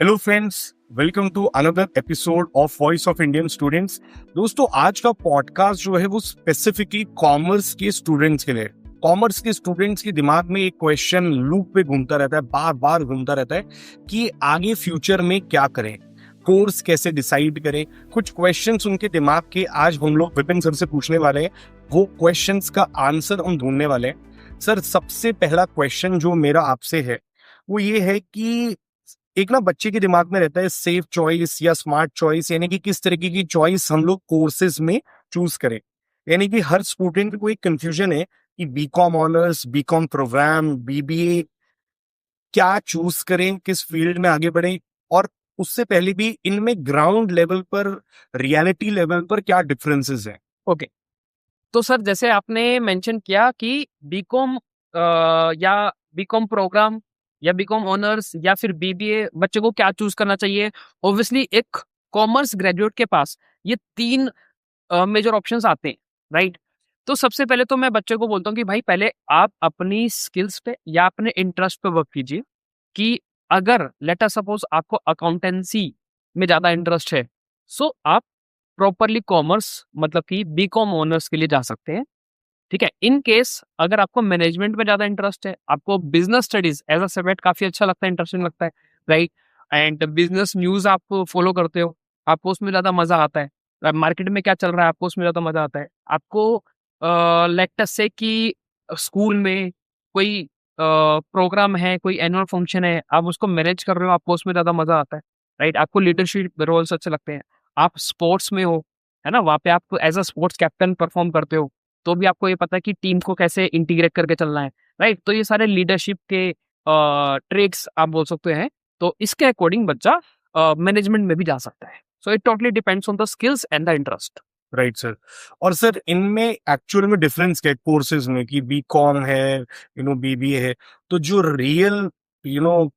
Hello friends, welcome to another episode of voice of Indian students. दोस्तों, आज का podcast जो है वो स्पेसिफिकली कॉमर्स के स्टूडेंट्स के लिए। कॉमर्स के स्टूडेंट्स के दिमाग में एक क्वेश्चन लूप पे घूमता रहता है, बार बार घूमता रहता है कि आगे फ्यूचर में क्या करें, कोर्स कैसे डिसाइड करें। कुछ क्वेश्चंस उनके दिमाग के आज हम लोग विपिन सर से पूछने वाले हैं। वो क्वेश्चंस का आंसर हम ढूंढने वाले हैं। सर, सबसे पहला क्वेश्चन जो मेरा आपसे है वो ये है कि एक ना बच्चे के दिमाग में रहता है सेफ चॉइस या स्मार्ट चॉइस, यानी कि किस तरीके की चॉइस हम लोग कोर्सेज में चूज करें। यानी कि हर स्टूडेंट को एक कंफ्यूजन है कि BCom honours, BCom program, BBA क्या चूज करें, किस फील्ड में आगे बढ़ें, और उससे पहले भी इनमें ग्राउंड लेवल पर, रियलिटी लेवल पर क्या डिफरेंसेस हैं। ओके, तो सर जैसे आपने मेंशन किया कि बीकॉम या बीकॉम प्रोग्राम या बीकॉम ऑनर्स या फिर बीबीए बच्चे को क्या चूज करना चाहिए। ऑब्वियसली एक कॉमर्स ग्रेजुएट के पास ये तीन मेजर ऑप्शंस आते हैं, राइट। तो सबसे पहले तो मैं बच्चे को बोलता हूँ कि भाई पहले आप अपनी स्किल्स पे या अपने इंटरेस्ट पे वर्क कीजिए कि अगर लेट अस सपोज आपको अकाउंटेंसी में ज्यादा इंटरेस्ट है, सो आप प्रॉपरली कॉमर्स मतलब कि बीकॉम ऑनर्स के लिए जा सकते हैं। ठीक है, इन केस अगर आपको मैनेजमेंट में ज्यादा इंटरेस्ट है, आपको business studies as a subject काफी अच्छा लगता है, इंटरेस्टिंग लगता है, राइट, एंड बिजनेस न्यूज आप फॉलो करते हो, आपको उसमें ज्यादा मजा आता है, मार्केट में क्या चल रहा है आपको उसमें ज्यादा मजा आता है, आपको लेट अस से कि स्कूल में कोई प्रोग्राम है, कोई एनुअल फंक्शन है, आप उसको मैनेज कर रहे हो, आपको उसमें ज्यादा मजा आता है, राइट, आपको लीडरशिप रोल्स अच्छे लगते हैं, आप स्पोर्ट्स में हो, है ना, वहाँ पे आप as a sports captain perform करते हो, तो भी आपको ये पता है कि टीम को कैसे इंटीग्रेट करके चलना है, राइट। तो ये सारे लीडरशिप के ट्रेड्स आप बोल सकते हैं। तो इसके अकॉर्डिंग बच्चा मैनेजमेंट में भी जा सकता है। So it totally depends on the skills and the interest. Right sir. और सर, इनमें एक्चुअल में डिफरेंस क्या है कोर्सेज में कि बीकॉम है, बीबीए है, तो जो रियल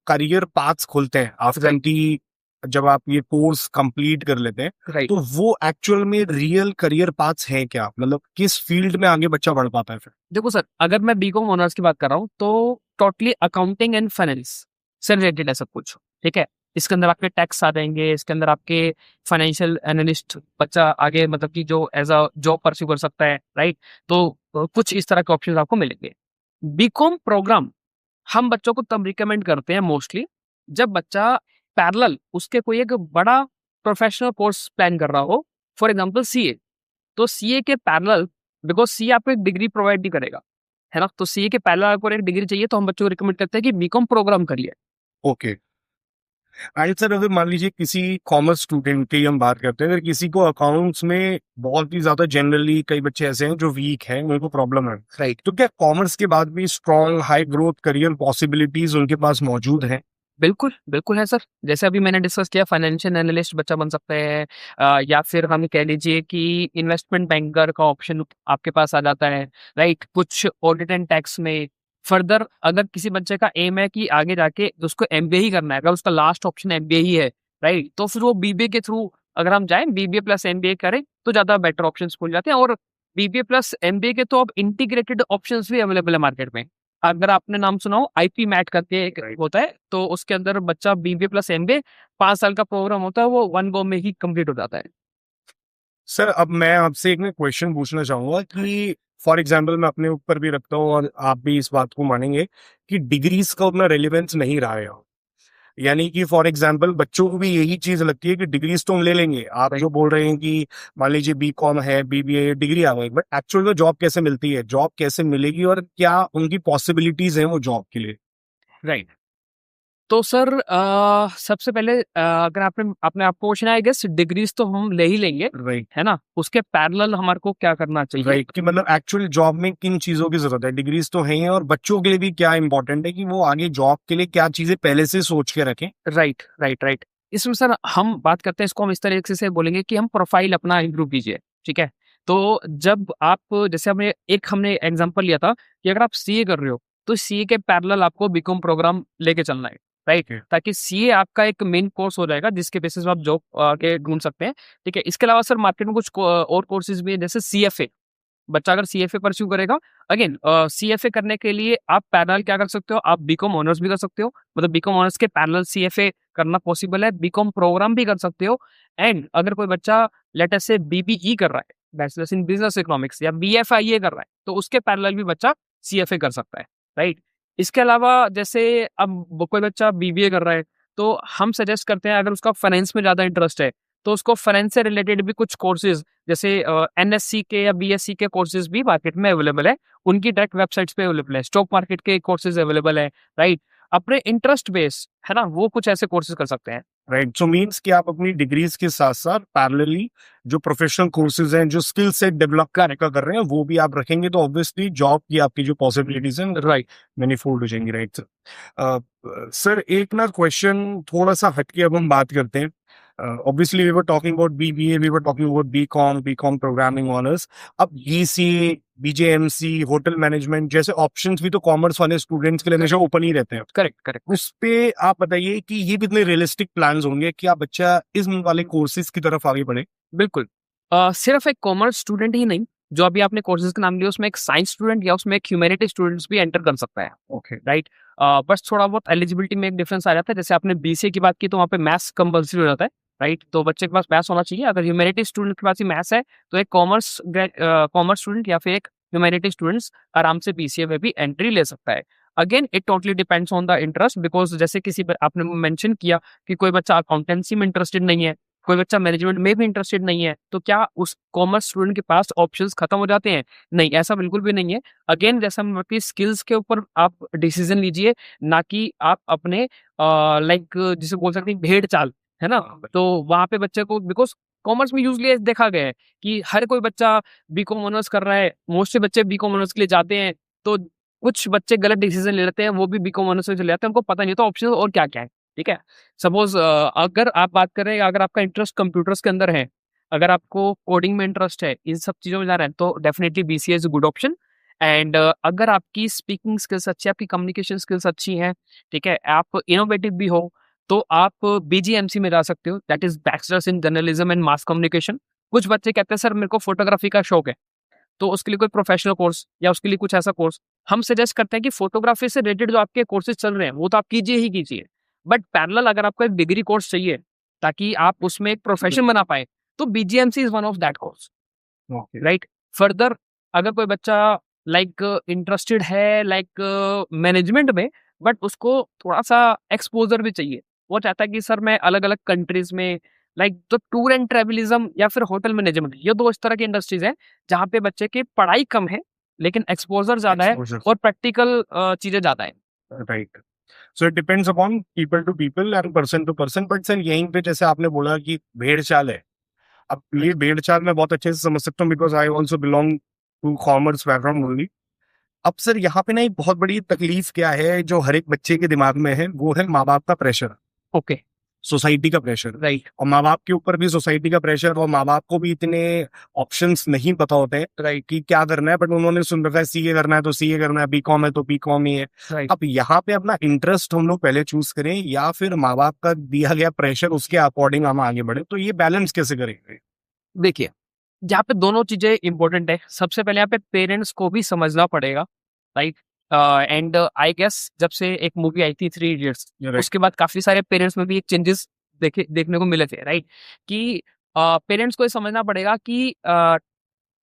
करियर पाथ्स खुलते हैं आफ्टर की, जब आप ये कोर्स कंप्लीट कर लेते हैं, राइट, तो वो एक्चुअल में रियल करियर पाथ्स हैं क्या? मतलब किस फील्ड में आगे बच्चा बढ़ पाता है फिर? देखो सर, अगर मैं बीकॉम ऑनर्स की बात कर रहा हूँ तो टोटली अकाउंटिंग एंड फाइनेंस से रिलेटेड है सब कुछ। ठीक है, इसके अंदर आपके टैक्स आ जाएंगे, इसके अंदर आपके फाइनेंशियल एनालिस्ट बच्चा आगे मतलब कि जो एज अ जॉब परस्यू कर सकता है, राइट। तो कुछ इस तरह के ऑप्शन आपको मिलेंगे। बीकॉम प्रोग्राम हम बच्चों को तब रिकमेंड करते हैं मोस्टली जब बच्चा पैरेलल उसके कोई एक बड़ा प्रोफेशनल कोर्स प्लान कर रहा हो, फॉर एग्जांपल सीए। तो सीए के पैरेलल, बिकॉज सीए आपको एक डिग्री प्रोवाइड भी करेगा, है ना, तो सीए के पैरेलल आपको एक डिग्री चाहिए तो हम बच्चों को रिकमेंड करते हैं कि बीकॉम प्रोग्राम करिए। ओके। एंड सर, अगर मान लीजिए किसी कॉमर्स स्टूडेंट की हम बात करते हैं, अगर किसी को अकाउंट्स में बहुत ही ज्यादा, जनरली कई बच्चे ऐसे हैं जो वीक हैं, उनको प्रॉब्लम है, राइट, तो क्या कॉमर्स के बाद भी strong high growth career possibilities उनके पास मौजूद हैं? बिल्कुल, बिल्कुल है सर। जैसे अभी मैंने डिस्कस किया फाइनेंशियल एनालिस्ट बच्चा बन सकता है, या फिर हम कह लीजिए कि इन्वेस्टमेंट बैंकर का ऑप्शन आपके पास आ जाता है, राइट। कुछ ऑडिट एंड टैक्स में फर्दर अगर किसी बच्चे का एम है कि आगे जाके उसको एमबीए ही करना है, अगर उसका लास्ट ऑप्शन एमबीए ही है, राइट, तो फिर वो बीबीए के थ्रू अगर हम जाएँ, बीबीए प्लस एमबीए करें तो ज़्यादा बेटर ऑप्शंस खुल जाते हैं। और बीबीए प्लस एमबीए के तो अब इंटीग्रेटेड ऑप्शंस भी अवेलेबल है मार्केट में। अगर आपने नाम सुना हो आईपी मैट करके एक होता है, तो उसके अंदर बच्चा बीबीए प्लस एमबीए 5 साल का प्रोग्राम होता है, वो वन गो में ही कंप्लीट हो जाता है। सर, अब मैं आपसे एक क्वेश्चन पूछना चाहूंगा कि फॉर एग्जाम्पल मैं अपने ऊपर भी रखता हूँ और आप भी इस बात को मानेंगे कि डिग्रीज का उतना रेलिवेंस नहीं रहा है। यानी कि फॉर एग्जाम्पल बच्चों को भी यही चीज लगती है कि डिग्रीज तो हम ले लेंगे। आप जो बोल रहे हैं कि मान लीजिए बीकॉम है, बीबीए, डिग्री आ गई, बट एक्चुअल में जॉब कैसे मिलती है, जॉब कैसे मिलेगी, और क्या उनकी पॉसिबिलिटीज हैं वो जॉब के लिए? राइट। तो सर सबसे पहले अगर आपने अपने आप को पूछना है, आई गेस डिग्रीज तो हम ले ही लेंगे, राइट। है ना, उसके पैरेलल हमारे को क्या करना चाहिए। राइट, कि मतलब एक्चुअल जॉब में किन चीजों की जरूरत है? डिग्रीज तो है ही, और बच्चों के लिए भी क्या इंपॉर्टेंट है कि वो आगे जॉब के लिए क्या चीजें पहले से सोच के रखें? Right, right, right. इसमें सर हम बात करते हैं, इसको हम इस तरीके से बोलेंगे कि हम प्रोफाइल अपना इम्प्रूव कीजिए। ठीक है, तो जब आप जैसे हमने एग्जांपल लिया था कि अगर आप सीए कर रहे हो तो सीए के पैरेलल आपको बीकॉम प्रोग्राम लेके चलना है, राइट, ताकि सीए आपका एक मेन कोर्स हो जाएगा जिसके बेसिस पे आप जॉब के ढूंढ सकते हैं। ठीक है, इसके अलावा सर मार्केट में कुछ और कोर्सेज भी है, जैसे सीएफए। बच्चा अगर सीएफए परस्यू करेगा, अगेन सीएफए करने के लिए आप पैरेलल क्या कर सकते हो, आप बीकॉम ऑनर्स भी कर सकते हो, मतलब बीकॉम ऑनर्स के पैरेलल सीएफए करना पॉसिबल है, बीकॉम प्रोग्राम भी कर सकते हो। एंड अगर कोई बच्चा लेट अस से बीबीई कर रहा है, बैचलर्स इन बिजनेस इकोनॉमिक्स, या बीएफआईए कर रहा है, तो उसके पैरेलल भी बच्चा सीएफए कर सकता है, राइट? इसके अलावा जैसे अब कोई बच्चा बीबीए कर रहा है, तो हम सजेस्ट करते हैं अगर उसका फाइनेंस में ज़्यादा इंटरेस्ट है, तो उसको फाइनेंस से रिलेटेड भी कुछ कोर्सेज जैसे एनएससी के या बीएससी के कोर्सेज भी मार्केट में अवेलेबल है, उनकी डायरेक्ट वेबसाइट्स पे अवेलेबल है। स्टॉक मार्केट के कोर्सेज अवेलेबल है, राइट? अपने इंटरेस्ट बेस है ना, वो कुछ ऐसे कोर्सेज कर सकते हैं। राइट, सो मीन्स कि आप अपनी डिग्रीज के साथ साथ पैरेलली जो प्रोफेशनल कोर्सेज हैं, जो स्किल सेट डेवलप करने का कर रहे हैं, वो भी आप रखेंगे, तो ऑब्वियसली जॉब की आपकी जो पॉसिबिलिटीज हैं राइट। मैनी फोल्ड हो जाएंगी। राइट सर, एक ना क्वेश्चन थोड़ा सा हटके अब हम बात करते हैं। Obviously we were talking about BBA, we were talking about BCom programming honours. अब बीसीए, बीजेएमसी, होटल मैनेजमेंट जैसे ऑप्शंस भी तो कॉमर्स वाले स्टूडेंट्स के लिए हमेशा ओपन ही रहते हैं। Correct, correct. उस पे आप बताइए कि ये कितने रियलिस्टिक प्लान्स होंगे कि आप बच्चा इस वाले कोर्सेज की तरफ आगे बढ़े? बिल्कुल। सिर्फ एक कॉमर्स स्टूडेंट ही नहीं, जो अभी आपने कोर्सेज का नाम लिया, उसमें एक साइंस स्टूडेंट या उसमें एक ह्यूमैनिटी स्टूडेंट्स भी एंटर कर सकता है, ओके, राइट? बस थोड़ा बहुत एलिजिबिलिटी में एक डिफरेंस आ जाता है। जैसे आपने बीसीए की बात की, तो वहाँ पे मैथ्स कंपल्सरी हो जाता है, राइट? तो बच्चे के पास मैथ्स होना चाहिए। अगर ह्यूमैनिटी स्टूडेंट के पास ही मैथ्स है, तो एक कॉमर्स स्टूडेंट या फिर एक ह्यूमैनिटी स्टूडेंट्स आराम से बीसीए में भी एंट्री ले सकता है। Again it totally depends on the interest, because जैसे आपने मेंशन किया कि कोई बच्चा अकाउंटेंसी में इंटरेस्टेड नहीं है, कोई बच्चा मैनेजमेंट में भी इंटरेस्टेड नहीं है, तो क्या उस कॉमर्स स्टूडेंट के पास ऑप्शंस खत्म हो जाते हैं? नहीं, ऐसा बिल्कुल भी नहीं है। अगेन जैसा हम अपनी स्किल्स के ऊपर आप डिसीजन लीजिए, ना कि आप अपने लाइक जिसे बोल सकते हैं भेड़ चाल, है ना? तो वहाँ पे बच्चे को, बिकॉज कॉमर्स में यूजली देखा गया है कि हर कोई बच्चा बीकॉम ऑनर्स कर रहा है, मोस्टली बच्चे बीकॉम ऑनर्स के लिए जाते हैं, तो कुछ बच्चे गलत डिसीजन ले लेते हैं, वो भी बीकॉम ऑनर्स में चले जाते हैं, उनको पता नहीं होता ऑप्शन और क्या क्या है, ठीक है? सपोज अगर आप बात करें, अगर आपका इंटरेस्ट कंप्यूटर्स के अंदर है, अगर आपको कोडिंग में इंटरेस्ट है, इन सब चीज़ों में जा रहा है, तो definitely BCA is a good option. And अगर आपकी स्पीकिंग स्किल्स अच्छी है, आपकी कम्युनिकेशन स्किल्स अच्छी हैं, ठीक है, आप इनोवेटिव भी हो, तो आप बीजीएमसी में जा सकते हो, that is bachelors in journalism and mass communication. कुछ बच्चे कहते हैं सर मेरे को फोटोग्राफी का शौक है, तो उसके लिए कोई प्रोफेशनल कोर्स या उसके लिए कुछ ऐसा कोर्स, हम सजेस्ट करते हैं कि फोटोग्राफी से रिलेटेड जो आपके कोर्सेज चल रहे हैं, वो तो आप कीजिए ही कीजिए, बट पैरेलल अगर आपको एक डिग्री कोर्स चाहिए ताकि आप उसमें एक प्रोफेशन बना पाए, तो BGMC is one of that course, okay, right? Further अगर कोई बच्चा लाइक इंटरेस्टेड है लाइक मैनेजमेंट में, बट उसको थोड़ा सा एक्सपोजर भी चाहिए, वो चाहता है कि सर मैं अलग अलग कंट्रीज में, लाइक तो टूर एंड ट्रेवलिज्म या फिर होटल मैनेजमेंट, ये दो इस तरह की इंडस्ट्रीज हैं जहाँ पे बच्चे की पढ़ाई कम है लेकिन एक्सपोजर ज्यादा है और प्रैक्टिकल चीजें ज्यादा है। Right. So it depends upon people to people and person to person. But sir, यहीं पे जैसे आपने बोला कि भेड़ चाल है, अब ये भेड़ चाल मैं बहुत अच्छे से समझ सकता हूँ, because I also belong to commerce background only. अब सर, यहाँ पे ना एक बहुत बड़ी तकलीफ क्या है जो हर एक बच्चे के दिमाग में है, वो है माँ बाप का प्रेशर, ओके, सोसाइटी का प्रेशर। राइट, और माँ बाप के ऊपर भी सोसाइटी का प्रेशर, और माँ बाप को भी इतने ऑप्शंस नहीं पता होते हैं राइट, कि क्या करना है, बट उन्होंने सुन रखा है सीए करना है तो सीए करना है, बीकॉम है तो बीकॉम ही है। राइट। अब यहाँ पे अपना इंटरेस्ट हम लोग पहले चूज करें या फिर माँ बाप का दिया गया प्रेशर उसके अकॉर्डिंग हम आगे बढ़े, तो ये बैलेंस कैसे करेंगे? देखिए, यहाँ पे दोनों चीजें इंपॉर्टेंट है। सबसे पहले यहाँ पे पेरेंट्स को भी समझना पड़ेगा, राइट? एंड आई गेस जब से एक मूवी आई थी थ्री इडियट्स, Right. उसके बाद काफी सारे पेरेंट्स में भी एक चेंजेस देखने को मिले थे, राइट? कि पेरेंट्स को ये समझना पड़ेगा कि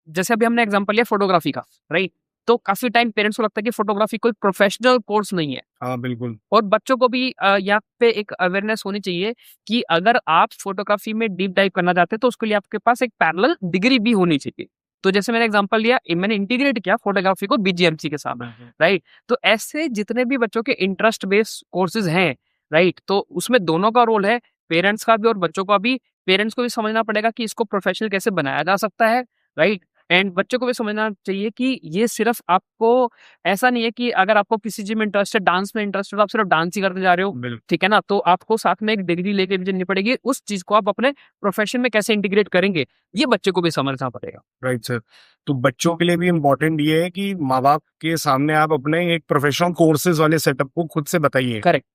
जैसे अभी हमने एग्जांपल लिया फोटोग्राफी का, राइट? तो काफी टाइम पेरेंट्स को लगता है कि फोटोग्राफी कोई प्रोफेशनल कोर्स नहीं है, हाँ, बिल्कुल। और बच्चों को भी यहाँ पे एक अवेयरनेस होनी चाहिए कि अगर आप फोटोग्राफी में डीप डाइव करना चाहते हैं तो उसके लिए आपके पास एक पैरेलल डिग्री भी होनी चाहिए। तो जैसे मैंने एग्जांपल लिया, मैंने इंटीग्रेट किया फोटोग्राफी को बीजीएमसी के साथ, राइट? तो ऐसे जितने भी बच्चों के इंटरेस्ट बेस्ड कोर्सेज हैं, राइट, तो उसमें दोनों का रोल है, पेरेंट्स का भी और बच्चों का भी। पेरेंट्स को भी समझना पड़ेगा कि इसको प्रोफेशनल कैसे बनाया जा सकता है, राइट? एंड बच्चों को भी समझना चाहिए कि ये सिर्फ आपको, ऐसा नहीं है कि अगर आपको किसी चीज में इंटरेस्ट है, डांस में इंटरेस्ट है, तो आप सिर्फ डांस ही करने जा रहे हो, बिल्कुल। ठीक है ना? तो आपको साथ में एक डिग्री लेके भी चलनी पड़ेगी, उस चीज को आप अपने प्रोफेशन में कैसे इंटीग्रेट करेंगे, ये बच्चे को भी समझना पड़ेगा। Right sir. तो बच्चों के लिए भी इम्पोर्टेंट ये है कि माँ बाप के सामने आप अपने एक प्रोफेशनल कोर्सेज वाले सेटअप को खुद से बताइए। करेक्ट,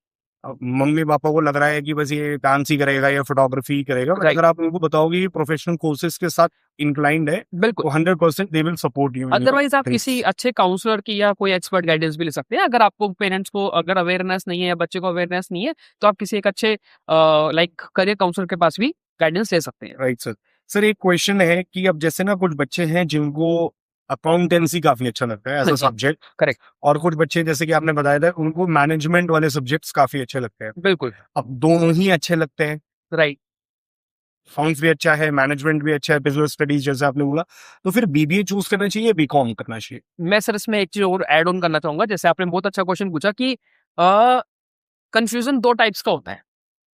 मम्मी पापा को लग रहा है कि बस ये डांस ही करेगा या फोटोग्राफी ही करेगा, Right. अगर आप उनको बताओगे प्रोफेशनल कोर्सेज के साथ इंक्लाइंड है बिल्कुल। तो 100% they will support you. Otherwise आप किसी अच्छे काउंसलर की या कोई एक्सपर्ट गाइडेंस भी ले सकते हैं। अगर आपको पेरेंट्स को अगर अवेयरनेस नहीं है या बच्चे को अवेयरनेस नहीं है तो आप किसी एक अच्छे लाइक करियर काउंसलर के पास भी गाइडेंस ले सकते हैं। Right sir. सर एक क्वेश्चन है कि अब जैसे ना कुछ बच्चे हैं जिनको अकाउंटेंसी काफी अच्छा लगता है एज अ हाँ जी, सब्जेक्ट, करेक्ट। और कुछ बच्चे जैसे कि आपने बताया था उनको मैनेजमेंट वाले सब्जेक्ट्स काफी अच्छे लगते हैं। बिल्कुल। अब दोनों ही अच्छे लगते हैं, राइट। साइंस भी अच्छा है, मैनेजमेंट भी अच्छा है, बिजनेस स्टडीज जैसे आपने बोला, तो फिर बीबीए चूज करना चाहिए, बीकॉम करना चाहिए? मैं सर इसमें एक चीज और ऐड ऑन करना चाहूंगा। जैसे आपने बहुत अच्छा क्वेश्चन पूछा कि कंफ्यूजन 2 टाइप्स का होता है।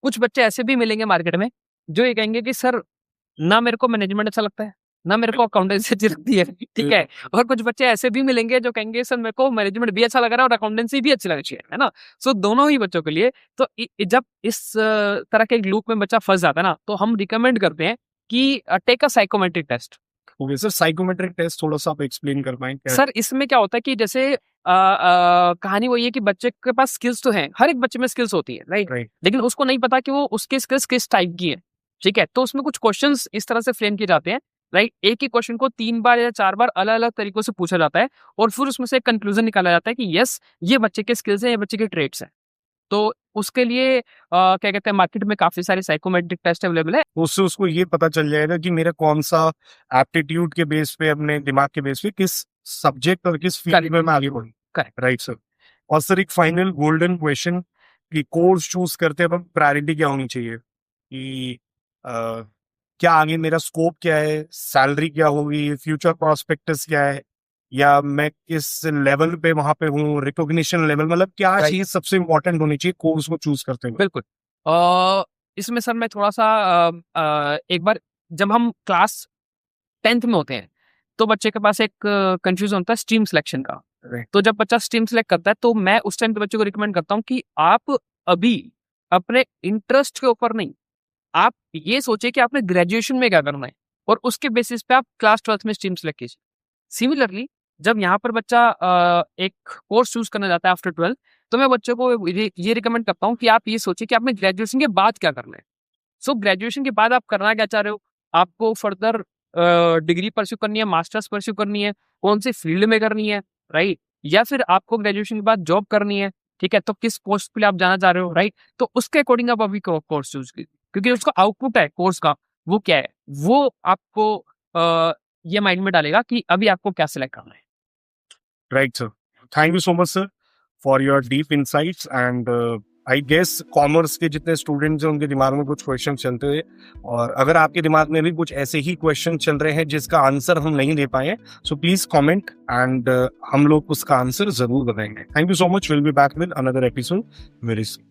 कुछ बच्चे ऐसे भी मिलेंगे मार्केट में जो ये कहेंगे कि सर ना मेरे को मैनेजमेंट अच्छा लगता है, ना मेरे को अकाउंटेंसी अच्छी लगती है, ठीक है? और कुछ बच्चे ऐसे भी मिलेंगे जो कहेंगे सर मेरे को मैनेजमेंट भी अच्छा लग रहा है और अकाउंटेंसी भी अच्छी लगनी चाहिए, है ना? सो दोनों ही बच्चों के लिए तो जब इस तरह के एक लूप में बच्चा फंस जाता है ना, तो हम रिकमेंड करते हैं कि take a psychometric test. Okay sir, psychometric test थोड़ा सा आप एक्सप्लेन कर पाएं क्या? सर इसमें क्या होता है कि जैसे कहानी वही है कि बच्चे के पास स्किल्स तो हैं, हर एक बच्चे में स्किल्स होती है, राइट? राइट। लेकिन उसको नहीं पता कि वो उसकी स्किल्स किस टाइप की है, ठीक है? तो उसमें कुछ क्वेश्चंस इस तरह से फ्रेम किए जाते हैं, राइट? एक ही क्वेश्चन को 3 बार या 4 बार अलग-अलग तरीकों से पूछा जाता है और फिर उसमें से एक कंक्लूजन निकाला जाता है कि यस, ये बच्चे के स्किल्स हैं, ये बच्चे के ट्रेट्स हैं। तो उसके लिए क्या कहते हैं, मार्केट में काफ़ी सारे साइकोमेट्रिक टेस्ट अवेलेबल है। उससे उसको ये पता चल जाएगा कि मेरा कौन सा एप्टीट्यूड के बेस पे, अपने दिमाग के बेस पे किस सब्जेक्ट और किस फील्ड में मैं आगे बढ़ूं। करेक्ट। Right sir. और सर एक फाइनल गोल्डन क्वेश्चन कि कोर्स चूज करते वक्त प्रायोरिटी क्या होनी चाहिए, कि क्या आगे मेरा स्कोप क्या है, सैलरी क्या होगी, फ्यूचर प्रोस्पेक्टस क्या है, या मैं किस लेवल पे वहां पे हूँ, रिकॉग्निशन लेवल, मतलब क्या Right. चीज सबसे इम्पोर्टेंट होनी चाहिए कोर्स को चूज करते हुए? बिल्कुल। इसमें सर मैं थोड़ा-सा एक बार जब हम क्लास 10th में होते हैं, तो बच्चे के पास एक कन्फ्यूज़न होता है स्ट्रीम सिलेक्शन का। Right. तो जब बच्चा स्ट्रीम सिलेक्ट करता है, तो मैं उस टाइम पे बच्चे को रिकमेंड करता हूँ कि आप अभी अपने इंटरेस्ट के ऊपर नहीं, आप ये सोचिए कि आपने ग्रेजुएशन में क्या करना है और उसके बेसिस पे आप क्लास 12th में स्ट्रीम सिलेक्ट कीजिए। सिमिलरली जब यहाँ पर बच्चा एक कोर्स चूज़ करने जाता है आफ्टर 12th, तो मैं बच्चों को ये रिकमेंड करता हूँ कि आप ये सोचिए कि आपने ग्रेजुएशन के बाद क्या करना है। सो ग्रेजुएशन के बाद आप करना क्या चाह रहे हो? आपको फर्दर डिग्री परस्यू करनी है, मास्टर्स परस्यू करनी है, कौन-सी फील्ड में करनी है, राइट? या फिर आपको ग्रेजुएशन के बाद जॉब करनी है, ठीक है? तो किस पोस्ट पे आप जाना चाह रहे हो, राइट? तो उसके अकॉर्डिंग आप अभी कोर्स चूज़ कीजिए, क्योंकि उसका आउटपुट है कोर्स का, वो क्या है? वो आपको ये माइंड में डालेगा कि अभी आपको क्या सिलेक्ट करना है। Right, sir. Thank you so much, sir, for your deep insights. And I guess commerce के जितने स्टूडेंट्स हैं उनके दिमाग में कुछ क्वेश्चन चलते हैं, और अगर आपके दिमाग में भी कुछ ऐसे ही क्वेश्चन चल रहे हैं जिसका आंसर हम नहीं दे पाए, सो प्लीज कमेंट एंड हम लोग उसका आंसर जरूर बताएंगे। Thank you so much. Will be back with another episode very soon.